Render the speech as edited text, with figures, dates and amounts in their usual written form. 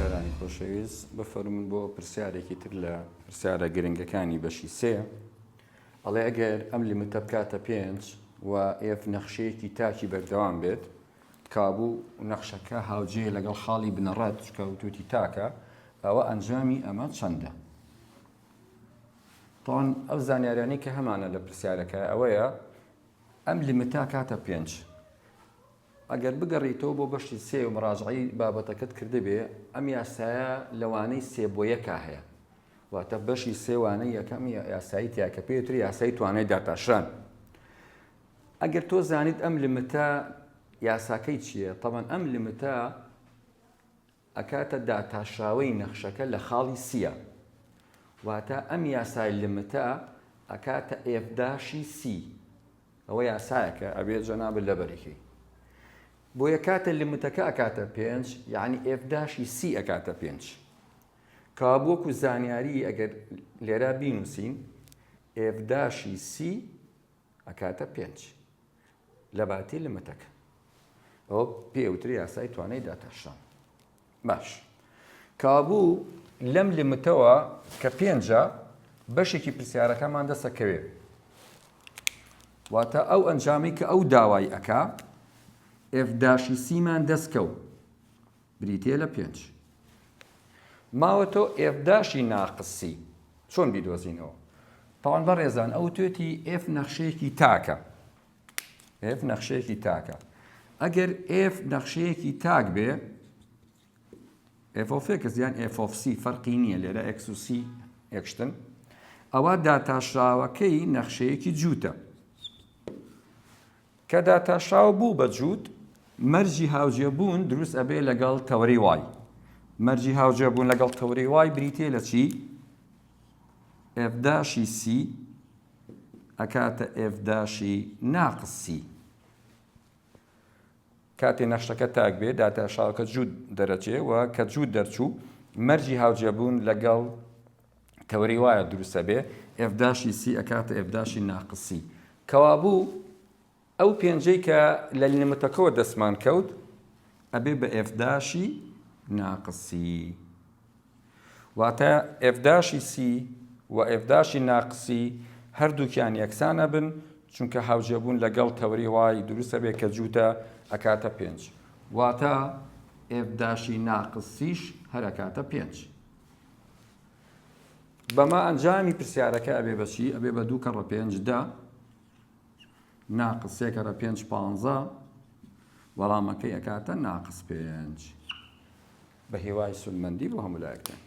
بیرکارانی خۆشەویست بفەرمون بۆ پرسیارێکی تر لە پرسیارە گرنگەکانی بەشی سێ ئەڵێ ئەگەر ئەم لیمتە بکاتە 5 و ئێف نەخشەیەکی تاکی بەردەوام بێت کابوو نەخشەکە هاوجێ لەگەڵ خاڵی بنەڕەت کەوتوتی تاکە ئەوە ئەنجامی ئەمە چەندە؟ تۆن ئەو زانیاریانی کە هەمانە لە پرسیارەکە ئەوەیە ئەم لیمتە کاتە 5 ئەگەر بگەڕیتەوە بۆ بەشی سێ و مراجعی بابەتەکەت کردبێ ئەم یاسایە لەوانەی سێ بۆ یەکا هەیە واتە بەشی سێوانەی یەکەم یاسایی تیاکە پێوتری یاسایی توانای داتاشان ئەگەر تۆ زانیت ئەم لیمتە یاساکەی چییە؟ تەبەن ئەم لیمتە ئەکاتە داتاشاوەی نەخشەکە لە خاڵی سیە واتە ئەم یاسای لیمتە ئەکاتە ئێفداشی سی ئەوە یاسایەکە ئەبێت جەنابە لەبەرێکی بۆ یەکاتە لیمتەکە ئەکاتە 5 یعنی ئێفداشی سی ئەکاتە 5 کابووەکو زانیاری ئەگەر لێرە بینوسین ئێفداشی سی ئەکاتە 5 لە باتی لیمتەکە ئەوە پێوتری یاسای توانای داتاشان باش کابوو لەم لیمتەوە کە 5 بەشێکی پرسیارەکەمان دەسەکەوێ واتە ئەو ئەنجامی کە ئەو داوای ئەکا ئێفداشی سیمان دەستکەوت بریتێ لە 5 ماوەتۆ ئێفداشی ناقسی چۆن بیدۆزینەوە؟ تاوان بەڕێزان ئەو توێتی ئێف نەخشەیەکی تاکە ئێف نەخشەیەکی تاکە ئەگەر ئێف نەخشەیەکی تاک بێ ئێف ئۆف ئێکس یان ئێف ئۆف سی فەرقی نییە لێرە ئێکس و سی یەکشتن ئەوە داتاشراوەکەی نەخشەیەکی جووتە کە داتاشراوە بوو بە جووت مەرجی هاوجێبوون دروست ئەبێ لەگەڵ تەوەری وای مەرجی هاوجێبوون لەگەڵ تەوەری وای بریتێ لە چی؟ ئێفداشی سی ئەکاتە ئێفداشی ناقسی کاتێ نەخشەکە تاک بێ داتاشراوەکە جووت دەرەچێ و کە جووت دەرچوو مەرجی هاوجێبوون لەگەڵ تەوەری وایە دروستە بێ ئێفداشی سی ئەکاتە ئێفداشی ناقسی کەوابوو ئەو پێنجەی کە لە لیمتەکەەوە دەستمان کەوت ئەبێ بە ئێفداشی ناقسی واتە ئێفداشی سی و ئێفداشی ناقسی هەردووکیان یەکسانە بن چونکە هاوجێبوون لەگەڵ تەوەری وای دروستە بێ کە جووتە ئەکاتە 5 واتە ئێفداشی ناقسیش هەر ئەکاتە 5 بەما ئەنجامی پرسیارەکە ئەبێ بەچی؟ ئەبێ بە 2 کەڕە 5 10 ناقس 3 کەڕە 5 15 وەڵامەکەی ئەکاتە ناقس 5 بە هیوای سولمەندی بۆ هەموو لایەکتان